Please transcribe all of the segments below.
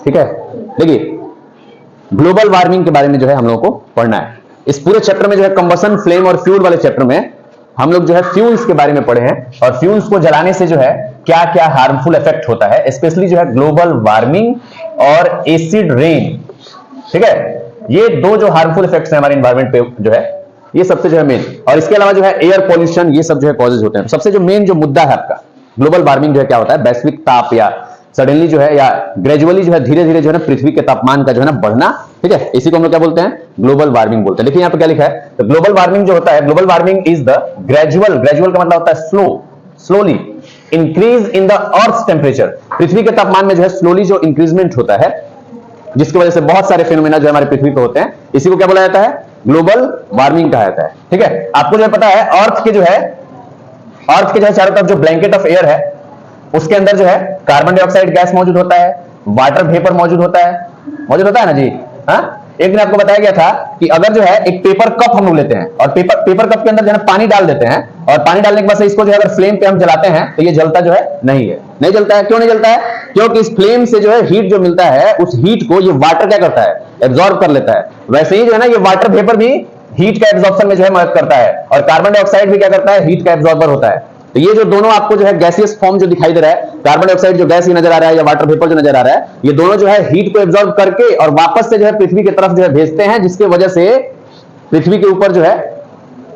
ठीक है, देखिए ग्लोबल वार्मिंग के बारे में जो है हम लोगों को पढ़ना है। इस पूरे चैप्टर में जो है कंबसन, फ्लेम और फ्यूल वाले चैप्टर में हम लोग जो है फ्यूल्स के बारे में पढ़े हैं, और फ्यूल्स को जलाने से जो है क्या क्या हार्मफुल इफेक्ट होता है, स्पेशली जो है ग्लोबल वार्मिंग और एसिड रेन। ठीक है, ये दो जो हार्मफुल इफेक्ट्स हैं हमारे एनवायरमेंट पे जो है, ये सबसे जो है मेन, और इसके अलावा जो है एयर पॉल्यूशन, ये सब जो है कॉजेज होते हैं। सबसे जो मेन जो मुद्दा है आपका ग्लोबल वार्मिंग जो है क्या होता है, वैश्विक ताप या सडनली जो है या ग्रेजुअली जो है धीरे धीरे जो है ना पृथ्वी के तापमान का जो है ना बढ़ना। ठीक है, इसी को हम लोग क्या बोलते हैं, ग्लोबल वार्मिंग बोलते हैं। देखिए यहाँ पे क्या लिखा है, तो ग्लोबल वार्मिंग जो होता है, global warming is the gradual, gradual का मतलब होता है slowly increase in the earth temperature, पृथ्वी के तापमान में जो है स्लोली जो इंक्रीजमेंट होता है, जिसकी वजह से बहुत सारे फिनोमेना जो हमारे पृथ्वी पे होते हैं, इसी को क्या बोला जाता है, ग्लोबल वार्मिंग कहा जाता है। ठीक है, आपको जो है पता है अर्थ के जो है चारों तरफ जो ब्लैंकेट ऑफ एयर है, उसके अंदर जो है कार्बन डाइऑक्साइड गैस मौजूद होता है, वाटर वेपर मौजूद होता है ना जी। हाँ, एक दिन आपको बताया गया था कि अगर जो है एक पेपर कप हम लोग लेते हैं और पेपर कप के अंदर जो है पानी डाल देते हैं, और पानी डालने के बाद से इसको जो है अगर फ्लेम पे हम जलाते हैं तो ये जलता जो है नहीं जलता है। क्यों नहीं जलता है, क्योंकि इस फ्लेम से जो है हीट जो मिलता है, उस हीट को ये वाटर क्या करता है, एब्जॉर्ब कर लेता है। वैसे ही जो है ना ये वाटर वेपर भी हीट का एब्जॉर्प्शन में जो है मदद करता है, और कार्बन डाइऑक्साइड भी क्या करता है, हीट का एब्जॉर्बर होता है। तो ये जो दोनों आपको जो है गैसियस फॉर्म जो दिखाई दे रहा है, कार्बन डाइऑक्साइड जो गैस ही नजर आ रहा है या वाटर वेपर जो नजर आ रहा है, ये दोनों जो है हीट को एब्जॉर्ब करके और वापस से जो है पृथ्वी की तरफ जो है भेजते हैं, जिसके वजह से पृथ्वी के ऊपर जो है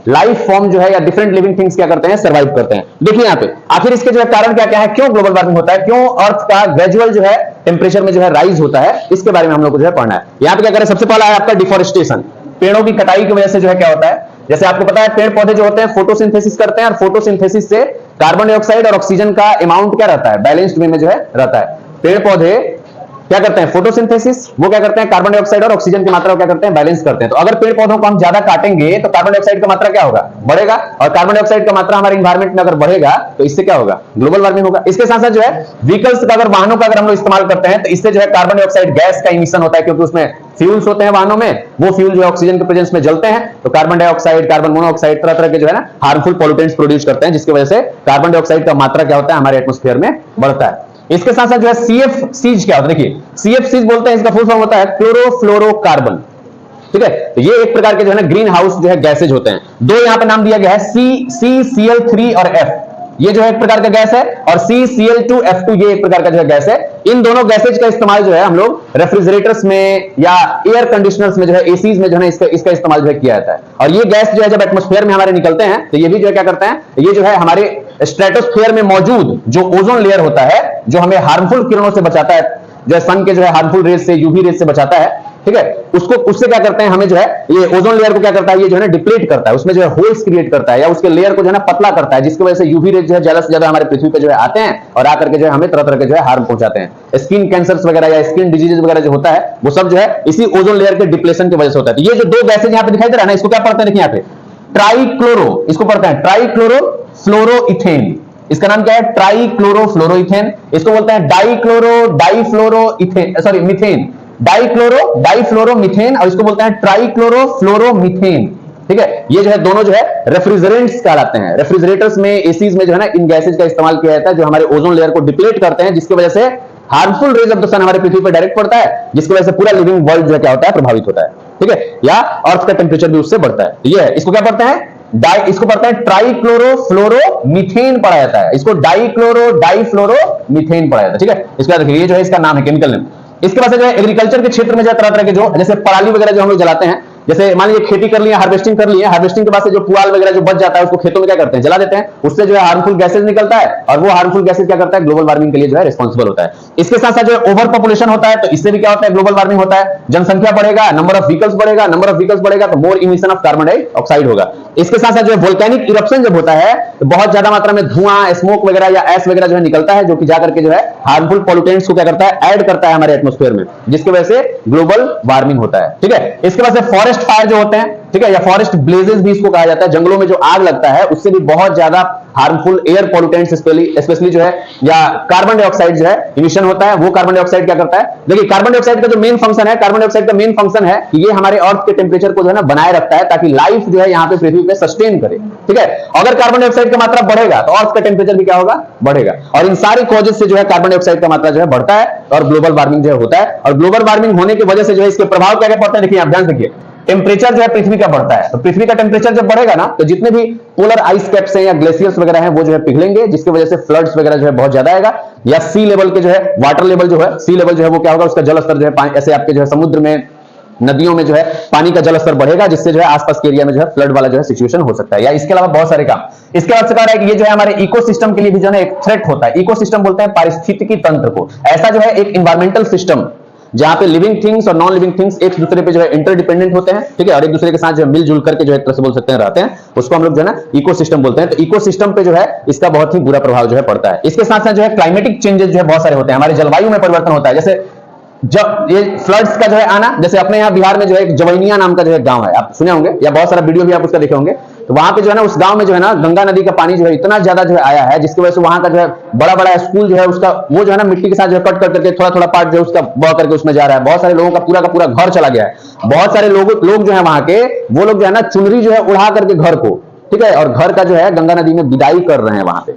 लाइफ फॉर्म जो है या डिफरेंट लिविंग थिंग्स क्या करते हैं, सर्वाइव करते हैं। देखिए यहाँ पे आखिर इसके जो है कारण क्या क्या है, क्यों ग्लोबल वार्मिंग होता है, क्यों अर्थ का ग्रेजुअल जो है टेम्परेचर में जो है राइज होता है, इसके बारे में हम लोग को जो है पढ़ना है। यहाँ पे क्या करें, सबसे पहला है आपका डिफॉरेस्टेशन, पेड़ों की कटाई की वजह से जो है क्या होता है, जैसे आपको पता है पेड़ पौधे जो होते हैं फोटोसिंथेसिस करते हैं, और फोटोसिंथेसिस से कार्बन डाइऑक्साइड और ऑक्सीजन का अमाउंट क्या रहता है, बैलेंस्ड वे में जो है रहता है। पेड़ पौधे क्या करते हैं, फोटोसिंथेसिस, वो क्या करते हैं, कार्बन डाइऑक्साइड और ऑक्सीजन की मात्रा को क्या करते हैं, बैलेंस करते हैं। तो अगर पेड़ पौधों को हम ज्यादा काटेंगे तो कार्बन डाइऑक्साइड का मात्रा क्या होगा, बढ़ेगा, और कार्बन डाइऑक्साइड का मात्रा हमारे एनवायरमेंट में अगर बढ़ेगा तो इससे क्या होगा, ग्लोबल वार्मिंग होगा। इसके साथ साथ जो है व्हीकल्स का, अगर वाहनों का अगर हम लोग इस्तेमाल करते हैं तो इससे जो है कार्बन डाइऑक्साइड गैस का इमिशन होता है, क्योंकि उसमें फ्यूल्स होते हैं वाहनों में, वो फ्यूल जो है ऑक्सीजन के प्रेजेंस में जलते हैं, तो कार्बन डाइऑक्साइड, कार्बन मोनोऑक्साइड, तरह तरह के जो है ना हार्मफुल पॉल्यूटेंट्स प्रोड्यूस करते हैं, जिसकी वजह से कार्बन डाइऑक्साइड का मात्रा क्या होता है, हमारे एटमॉस्फेयर में बढ़ता है। इसके साथ साथ जो है CFCs क्या होता है, देखिए CFCs बोलते हैं, इसका फुल फॉर्म होता है क्लोरोफ्लोरोकार्बन। ठीक है, तो ये एक प्रकार के जो है ना ग्रीन हाउस जो है गैसेज होते हैं। दो यहाँ पे नाम दिया गया है, CCl3 और F, ये जो है एक प्रकार का गैस है, और CCl2F2 ये एक प्रकार का जो है गैस है। इन दोनों गैसेज का इस्तेमाल जो है हम लोग रेफ्रिजरेटर्स में या एयर कंडीशनर्स में जो है, एसीज में जो है इसका इस्तेमाल जो है किया जाता है। और ये गैस जो है जब एटमॉस्फेयर में हमारे निकलते हैं तो ये भी जो है क्या करते हैं, ये जो है हमारे स्ट्रेटोस्फेयर में मौजूद जो ओजोन लेयर होता है, जो हमें हार्मफुल किरणों से बचाता है, जो सन के जो है हार्मफुल रेज से, यूवी रेज से बचाता है, ठीक है, उससे क्या करते हैं, हमें जो है ये ओजोन लेयर को क्या करता है, ये जो है ना डिप्लीट करता है, उसमें जो है होल्स क्रिएट करता है, या उसके लेयर को जो है ना पतला करता है, जिसकी वजह से यूवी रेज जो है ज्यादा से ज्यादा हमारे पृथ्वी पे जो है आते हैं, और आकर के जो है हमें तरह तरह के जो है हार्म पहुंचाते हैं। स्किन कैंसर्स वगैरह या स्किन डिजीजेस वगैरह जो होता है, वो सब जो है इसी ओजोन लेयर के डिप्लेशन की वजह से होता है। तो ये जो दो गैसेज यहाँ पे दिखाई दे रहा है ना, इसको क्या पढ़ते हैं, देखिए यहाँ पे ट्राइक्लोरो, इसको पढ़ते हैं ट्राइक्लोरोफ्लोरोइथेन। इसका नाम क्या है, ट्राइक्लोरोफ्लोरोइथेन। इसको बोलते हैं मीथेन, डाइफ्लोरोमीथेन, और इसको बोलते हैं ट्राइक्लोरोफ्लोरोमीथेन। ठीक है, ये जो है दोनों जो है रेफ्रिजरेंट्स कहलाते हैं। रेफ्रिजरेटर्स में, एसीज में जो है ना इन गैसेज का इस्तेमाल किया जाता है, जो हमारे ओजोन लेयर को डिप्लीट करते हैं, जिसकी वजह से हार्मफुल रेज ऑफ द सन हमारे पृथ्वी पर डायरेक्ट पड़ता है, जिसकी वजह से पूरा लिविंग वर्ल्ड जो है क्या होता है, प्रभावित होता है। ठीक है, या अर्थ का टेम्परेचर भी उससे बढ़ता है। ये है, इसको क्या पढ़ते हैं, इसको पढ़ते हैं ट्राइक्लोरोफ्लोरोमीथेन पढ़ा जाता है, इसको डाइफ्लोरोमीथेन पढ़ा जाता है। ठीक है, इसका देखिए ये जो है इसका नाम है, केमिकल नेम। इसके बाद जो है एग्रीकल्चर के क्षेत्र में जो तरह तरह के जो जैसे पराली वगैरह जो हम लोग जलाते हैं, जैसे मान लीजिए खेती कर लिया, हार्वेस्टिंग कर लिया, हार्वेस्टिंग के बाद से जो पुआल वगैरह जो बच जाता है उसको खेतों में क्या करते हैं, जला देते हैं, उससे जो है हार्मफुल गैसेज निकलता है, और वो हार्मफुल गैसेज क्या करता है, ग्लोबल वार्मिंग के लिए जो है रिस्पांसिबल होता है। इसके साथ साथ जो है ओवर पॉपुलेशन होता है, तो इससे भी क्या होता है, ग्लोबल वार्मिंग होता है। जनसंख्या बढ़ेगा, नंबर ऑफ व्हीकल्स बढ़ेगा, नंबर ऑफ व्हीकल्स बढ़ेगा तो मोर इमिशन ऑफ कार्बन डाइऑक्साइड होगा। इसके साथ साथ जो है वोल्केनिक इरप्शन जब होता है तो बहुत ज्यादा मात्रा में धुआं, स्मोक वगैरह या एस वगैरह जो है निकलता है, जो कि जाकर के जो है हार्मफुल पॉल्यूटेंट्स को क्या करता है, ऐड करता है हमारे एटमॉस्फेयर में, जिसकी वजह से ग्लोबल वार्मिंग होता है। ठीक है, इसके बाद से फॉरेस्ट फायर जो होते हैं, ठीक है, या फॉरेस्ट ब्लेजेस भी इसको कहा जाता है, जंगलों में जो आग लगता है उससे भी बहुत ज्यादा हार्मफुल एयर पॉल्यूटेंट्स स्पेशली जो है, या कार्बन डाइऑक्साइड जो है इमिशन होता है। वो कार्बन डाइऑक्साइड क्या करता है, देखिए कार्बन डाइऑक्साइड का जो मेन फंक्शन है, कार्बन डाइऑक्साइड का मेन फंक्शन है कि ये हमारे अर्थ के टेम्परेचर को जो है ना बनाए रखता है, ताकि लाइफ जो है यहाँ पे पृथ्वी पे सस्टेन करे। ठीक है, अगर कार्बन डाइऑक्साइड की मात्रा बढ़ेगा तो अर्थ का टेम्परेचर भी क्या होगा, बढ़ेगा। और इन सारी कॉजेस से जो है कार्बन डाइऑक्साइड का मात्रा जो है बढ़ता है और ग्लोबल वार्मिंग जो है होता है। और ग्लोबल वार्मिंग होने की वजह से जो है इसके प्रभाव क्या क्या पड़ते हैं, देखिए आप ध्यान रखिए। टेम्परेचर जो है पृथ्वी का बढ़ता है, तो पृथ्वी का टेम्परेचर जब बढ़ेगा ना, तो जितने भी पोलर आइस कैप्स हैं या ग्लेशियर्स वगैरह हैं वो जो है पिघलेंगे, जिसकी वजह से फ्लड्स वगैरह जो है बहुत ज्यादा आएगा। या सी लेवल के जो है वाटर लेवल जो है, सी लेवल जो है वो क्या होगा, उसका जल स्तर जो है ऐसे आपके जो है समुद्र में, नदियों में जो है पानी का जल स्तर बढ़ेगा, जिससे जो है आसपास के एरिया में जो है फ्लड वाला जो है सिचुएशन हो सकता है। या इसके अलावा बहुत सारे काम। इसके बाद से कह रहा है कि ये जो है हमारे इकोसिस्टम के लिए भी जो है एक थ्रेट होता है। इकोसिस्टम बोलते हैं पारिस्थितिकी तंत्र को। ऐसा जो है एक इन्वायरमेंटल सिस्टम जहां पे लिविंग थिंग्स और नॉन लिविंग थिंग्स एक दूसरे पे जो है इंटरडिपेंडेंट होते हैं, ठीक है, और एक दूसरे के साथ जो है मिलजुल करके जो है एक तरह से बोल सकते हैं रहते हैं, उसको हम लोग जो है ना इकोसिस्टम बोलते हैं। तो इकोसिस्टम पे जो है इसका बहुत ही बुरा प्रभाव जो है पड़ता है। इसके साथ साथ जो है क्लाइमेटिक चेंजेस जो है बहुत सारे होते हैं, हमारे जलवायु में परिवर्तन होता है। जैसे जब ये फ्लड्स का जो है आना, जैसे अपने यहाँ बिहार में जो है एक जवैनिया नाम का जो है गांव है, आप सुने होंगे या बहुत सारा वीडियो भी आप उसका देखे होंगे। तो वहां पे जो है ना उस गांव में जो है ना गंगा नदी का पानी जो है इतना ज्यादा जो है आया है, जिसकी वजह से वहां का जो है बड़ा बड़ा स्कूल जो है उसका वो जो है ना मिट्टी के साथ जो है कट करके थोड़ा थोड़ा पार्ट जो है उसका बह करके उसमें जा रहा है। बहुत सारे लोगों का पूरा घर चला गया है। बहुत सारे लोग जो है वहां के, वो लोग जो है ना चुनरी जो है उड़ा करके घर को, ठीक है, और घर का जो है गंगा नदी में विदाई कर रहे हैं वहां पे,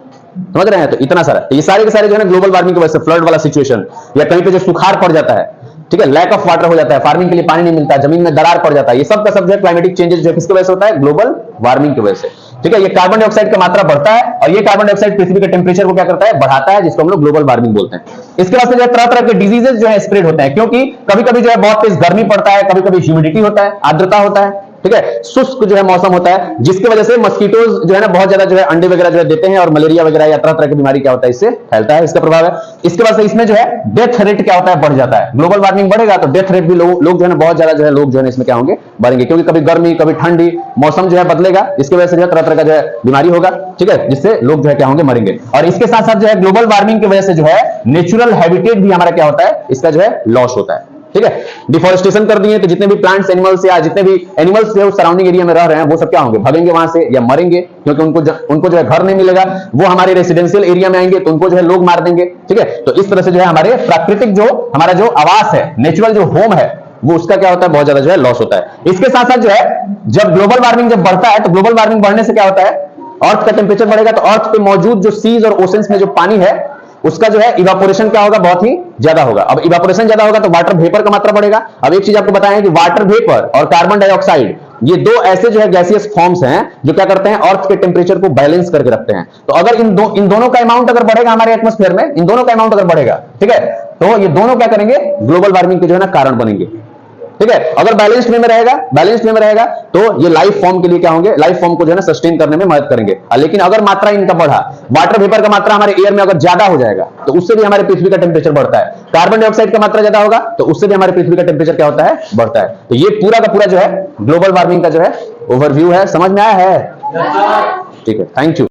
समझ रहे हैं। तो इतना सारा, ये सारे के सारे जो है ना ग्लोबल वार्मिंग की वजह से फ्लड वाला सिचुएशन, या कहीं पे जो सुखाड़ पड़ जाता है, ठीक है, लैक ऑफ वाटर हो जाता है, फार्मिंग के लिए पानी नहीं मिलता, जमीन में दरार पड़ जाता है, ये सब का सब जो है क्लाइमेटिक चेंजेस जो है किसकी वजह से होता है, ग्लोबल वार्मिंग की वजह से। ठीक है, ये कार्बन डाइऑक्साइड का मात्रा बढ़ता है और ये कार्बन डाइऑक्साइड पृथ्वी के टेम्परेचर को क्या करता है, बढ़ाता है, जिसको हम लोग ग्लोबल वार्मिंग बोलते हैं। इसके बाद से जो है तरह तरह के डिजीजेस जो है स्प्रेड होते हैं, क्योंकि कभी कभी जो है बहुत तेज गर्मी पड़ता है, कभी कभी ह्यूमिडिटी होता है, आर्द्रता होता है, ठीक है, शुष्क जो है मौसम होता है, जिसकी वजह से मस्कीटोज जो है ना बहुत ज्यादा जो है अंडे वगैरह जो है देते हैं और मलेरिया वगैरह या तरह तरह की बीमारी क्या होता है इससे फैलता है, इसका प्रभाव है। इसके बाद से इसमें जो है डेथ रेट क्या होता है, बढ़ जाता है। ग्लोबल वार्मिंग बढ़ेगा तो डेथ रेट भी लोग जो है ना बहुत ज्यादा जो है लोग जो है इसमें क्या होंगे, बढ़ेंगे, क्योंकि कभी गर्मी कभी ठंडी मौसम जो है बदलेगा, इसकी वजह से जो है तरह तरह का जो है बीमारी होगा, ठीक है, जिससे लोग जो है क्या होंगे, मरेंगे। और इसके साथ साथ जो है ग्लोबल वार्मिंग की वजह से जो है नेचुरल हैबिटेट भी हमारा क्या होता है, इसका जो है लॉस होता है। ठीक है, डिफॉरेस्टेशन कर दिए तो जितने भी प्लांट्स एनिमल्स या जितने भी एनिमल्स जो है सराउंडिंग एरिया में रह रहे हैं वो सब क्या होंगे, भागेंगे वहां से या मरेंगे, क्योंकि उनको जो है घर नहीं मिलेगा। वो हमारे रेसिडेंशियल एरिया में आएंगे तो उनको जो है लोग मार देंगे। ठीक है, तो इस तरह से जो है हमारे प्राकृतिक जो हमारा जो आवास है, नेचुरल जो होम है, वो उसका क्या होता है, बहुत ज्यादा जो है लॉस होता है। इसके साथ साथ जो है जब ग्लोबल वार्मिंग जब बढ़ता है तो ग्लोबल वार्मिंग बढ़ने से क्या होता है, अर्थ का टेम्परेचर बढ़ेगा तो अर्थ पे मौजूद जो सीज और ओशंस में जो पानी है उसका जो है इवापोरेशन क्या होगा, बहुत ही ज्यादा होगा। अब इवापोरेशन ज्यादा होगा तो वाटर वेपर का मात्रा बढ़ेगा। अब एक चीज आपको बताएं कि वाटर वेपर और कार्बन डाइऑक्साइड ये दो ऐसे जो है गैसियस फॉर्म्स हैं जो क्या करते हैं, अर्थ के टेम्परेचर को बैलेंस करके रखते हैं। तो अगर इन दोनों का अमाउंट अगर बढ़ेगा हमारे एटमॉस्फेयर में, इन दोनों का अमाउंट अगर बढ़ेगा, ठीक है, तो ये दोनों क्या करेंगे, ग्लोबल वार्मिंग के जो है ना कारण बनेंगे। ठीक है, अगर बैलेंस्ड वे में रहेगा तो ये लाइफ फॉर्म के लिए क्या होंगे, लाइफ फॉर्म को जो है ना सस्टेन करने में मदद करेंगे। लेकिन अगर मात्रा इनका बढ़ा, वाटर वेपर का मात्रा हमारे एयर में अगर ज्यादा हो जाएगा तो उससे भी हमारे पृथ्वी का टेम्परेचर बढ़ता है। कार्बन डाइऑक्साइड का मात्रा ज्यादा होगा तो उससे भी हमारे पृथ्वी का टेम्परेचर क्या होता है, बढ़ता है। तो ये पूरा का पूरा जो है ग्लोबल वार्मिंग का जो है ओवरव्यू है। समझ में आया है? ठीक है, थैंक यू।